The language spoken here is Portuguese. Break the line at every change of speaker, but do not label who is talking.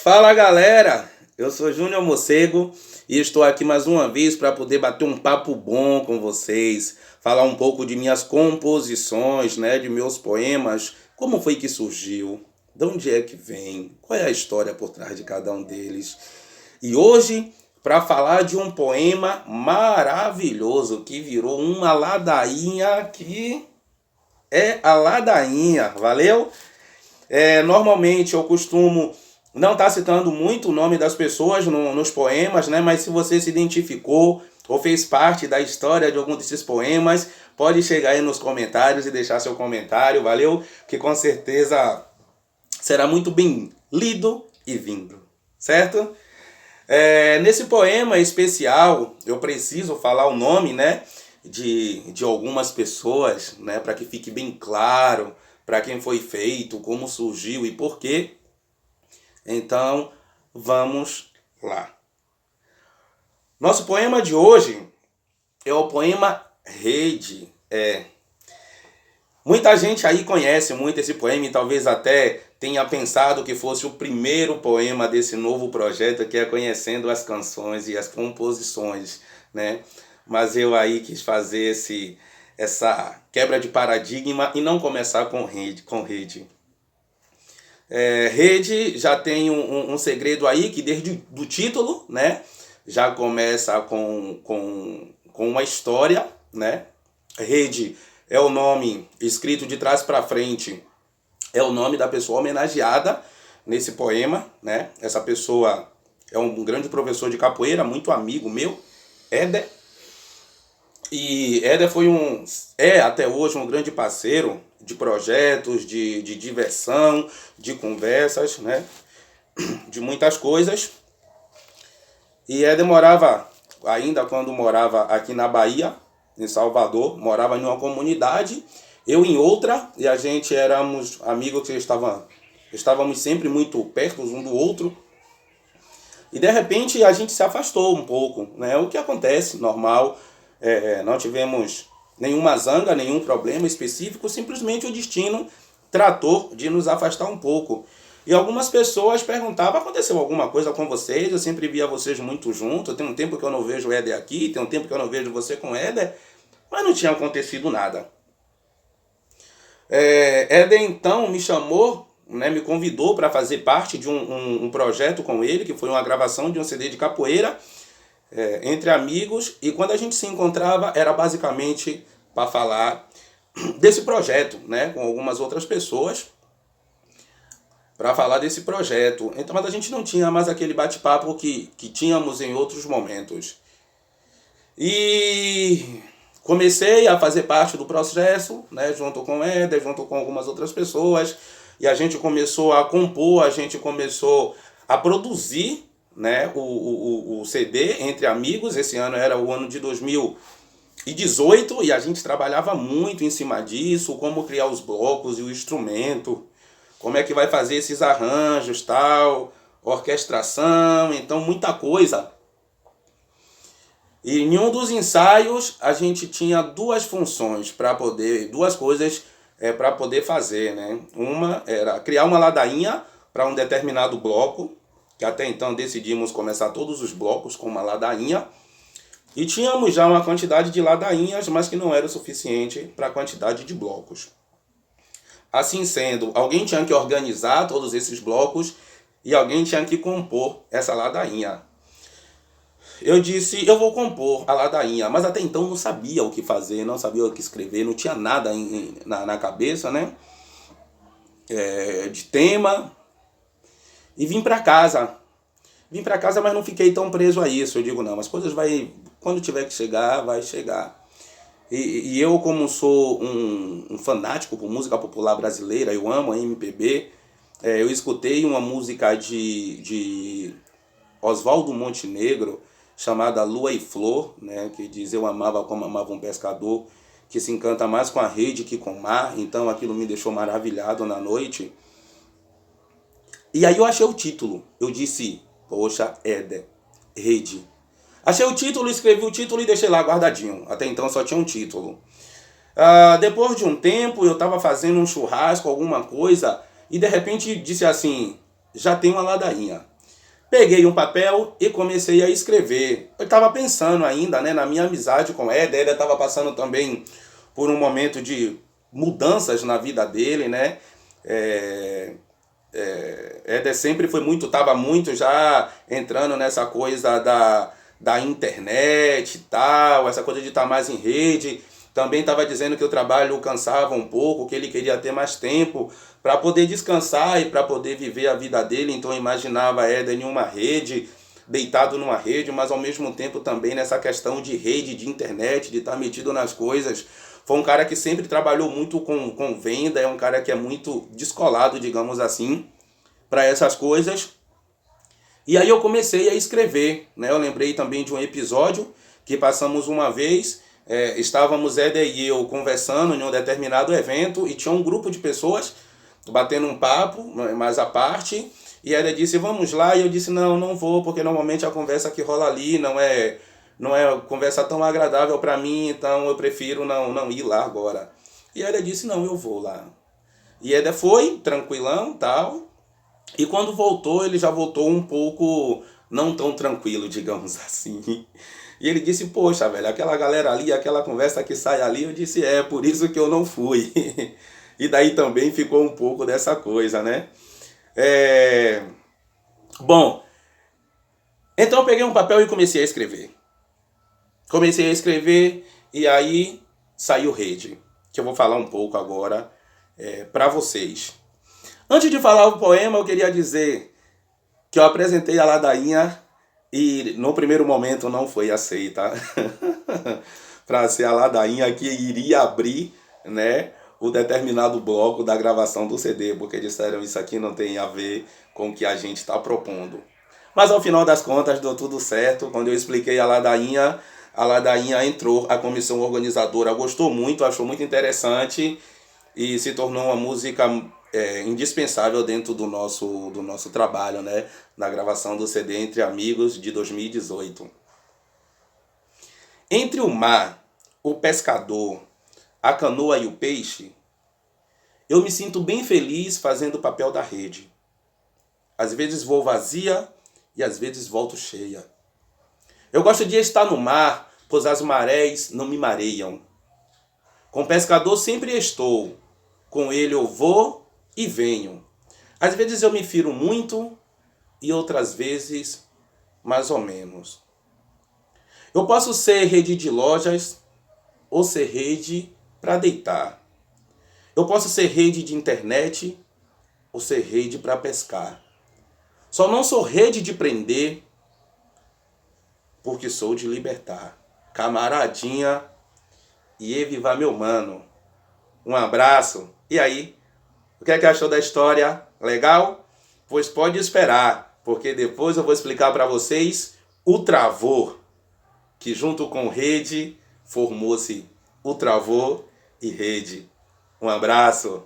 Fala galera, eu sou Júnior Mocego e estou aqui mais uma vez para poder bater um papo bom com vocês, falar um pouco de minhas composições, de meus poemas, como foi que surgiu, de onde é que vem, qual é a história por trás de cada um deles. E hoje, para falar de um poema maravilhoso que virou uma ladainha que é a ladainha, valeu? Normalmente eu costumo não estar citando muito o nome das pessoas nos poemas, né? Mas se você se identificou ou fez parte da história de algum desses poemas, pode chegar aí nos comentários e deixar seu comentário, valeu? Que com certeza será muito bem lido e vindo, certo? Nesse poema especial, eu preciso falar o nome, de algumas pessoas, para que fique bem claro para quem foi feito, como surgiu e por quê. Então, vamos lá. Nosso poema de hoje é o poema Rede. Muita gente aí conhece muito esse poema e talvez até tenha pensado que fosse o primeiro poema desse novo projeto, que é Conhecendo as Canções e as Composições, né? Mas eu aí quis fazer essa quebra de paradigma e não começar com rede. Rede já tem um segredo aí, que desde o título, já começa com uma história, né? Rede é o nome escrito de trás para frente, é o nome da pessoa homenageada nesse poema, né? Essa pessoa é um grande professor de capoeira, muito amigo meu, Éder. E Éder é até hoje um grande parceiro de projetos, de diversão, de conversas, de muitas coisas. E Éder morava, ainda quando morava aqui na Bahia, em Salvador, morava em uma comunidade, eu em outra, e a gente éramos amigos que estávamos sempre muito perto um do outro. E de repente a gente se afastou um pouco, né? O que acontece, normal. Não tivemos nenhuma zanga, nenhum problema específico, simplesmente o destino tratou de nos afastar um pouco. E algumas pessoas perguntavam: aconteceu alguma coisa com vocês? Eu sempre via vocês muito juntos, tem um tempo que eu não vejo o Éder aqui, tem um tempo que eu não vejo você com o Éder, mas não tinha acontecido nada. Éder então me chamou, me convidou para fazer parte de um projeto com ele, que foi uma gravação de um CD de capoeira, entre amigos, e quando a gente se encontrava era basicamente para falar desse projeto, com algumas outras pessoas, para falar desse projeto. Então, mas a gente não tinha mais aquele bate-papo que tínhamos em outros momentos. E comecei a fazer parte do processo, junto com o Éder, junto com algumas outras pessoas, e a gente começou a compor, a gente começou a produzir, o CD entre amigos. Esse ano era o ano de 2018 e a gente trabalhava muito em cima disso, como criar os blocos e o instrumento, como é que vai fazer esses arranjos, tal, orquestração, então muita coisa. E em um dos ensaios a gente tinha duas coisas para poder fazer, Uma era criar uma ladainha para um determinado bloco, que até então decidimos começar todos os blocos com uma ladainha. E tínhamos já uma quantidade de ladainhas, mas que não era o suficiente para a quantidade de blocos. Assim sendo, alguém tinha que organizar todos esses blocos e alguém tinha que compor essa ladainha. Eu disse: eu vou compor a ladainha, mas até então não sabia o que fazer, não sabia o que escrever, não tinha nada na cabeça, de tema. E vim para casa, mas não fiquei tão preso a isso. Eu digo: não, as coisas quando tiver que chegar, vai chegar. E eu, como sou um fanático por música popular brasileira, eu amo a MPB, eu escutei uma música de Oswaldo Montenegro, chamada Lua e Flor, que diz: eu amava como amava um pescador, que se encanta mais com a rede que com o mar. Então aquilo me deixou maravilhado na noite. E aí eu achei o título, eu disse: poxa, Éder, Rede. Achei o título, escrevi o título e deixei lá guardadinho. Até então só tinha um título. Depois de um tempo, eu estava fazendo um churrasco, alguma coisa, e de repente disse assim: já tem uma ladainha. Peguei um papel e comecei a escrever. Eu estava pensando ainda, né, na minha amizade com Éder. Éder estava passando também por um momento de mudanças na vida dele, né? Éder sempre foi muito, estava muito já entrando nessa coisa da internet e tal, essa coisa de estar mais em rede. Também estava dizendo que o trabalho cansava um pouco, que ele queria ter mais tempo para poder descansar e para poder viver a vida dele. Então eu imaginava Éder em uma rede, deitado numa rede, mas ao mesmo tempo também nessa questão de rede, de internet, de estar metido nas coisas. Foi um cara que sempre trabalhou muito com venda, é um cara que é muito descolado, digamos assim, para essas coisas. E aí eu comecei a escrever, né? Eu lembrei também de um episódio que passamos uma vez, estávamos Éder e eu conversando em um determinado evento e tinha um grupo de pessoas batendo um papo, mais à parte, e Éder disse, vamos lá, e eu disse, não, não vou, porque normalmente a conversa que rola ali não é conversa tão agradável para mim, então eu prefiro não ir lá agora. E Éder disse, não, eu vou lá. E Éder foi, tranquilão, tal, e quando voltou, ele já voltou um pouco não tão tranquilo, digamos assim. E ele disse, poxa, velho, aquela galera ali, aquela conversa que sai ali, eu disse, por isso que eu não fui. E daí também ficou um pouco dessa coisa, né? Bom, então eu peguei um papel e comecei a escrever. Comecei a escrever e aí saiu Rede, que eu vou falar um pouco agora para vocês. Antes de falar o poema, eu queria dizer que eu apresentei a ladainha e no primeiro momento não foi aceita para ser a ladainha que iria abrir, né, o determinado bloco da gravação do CD, porque disseram isso aqui não tem a ver com o que a gente está propondo. Mas ao final das contas deu tudo certo. Quando eu expliquei a ladainha entrou, a comissão organizadora gostou muito, achou muito interessante e se tornou uma música indispensável dentro do nosso trabalho, né? Na gravação do CD Entre Amigos de 2018. Entre o mar, o pescador, a canoa e o peixe, eu me sinto bem feliz fazendo o papel da rede. Às vezes vou vazia e às vezes volto cheia. Eu gosto de estar no mar, pois as marés não me mareiam. Com o pescador sempre estou, com ele eu vou e venho. Às vezes eu me firo muito e outras vezes mais ou menos. Eu posso ser rede de lojas ou ser rede para deitar. Eu posso ser rede de internet ou ser rede para pescar. Só não sou rede de prender, porque sou de libertar. Camaradinha e viva meu mano. Um abraço. E aí, o que é que achou da história? Legal? Pois pode esperar, porque depois eu vou explicar para vocês o travor, que junto com rede formou-se o travor e rede. Um abraço.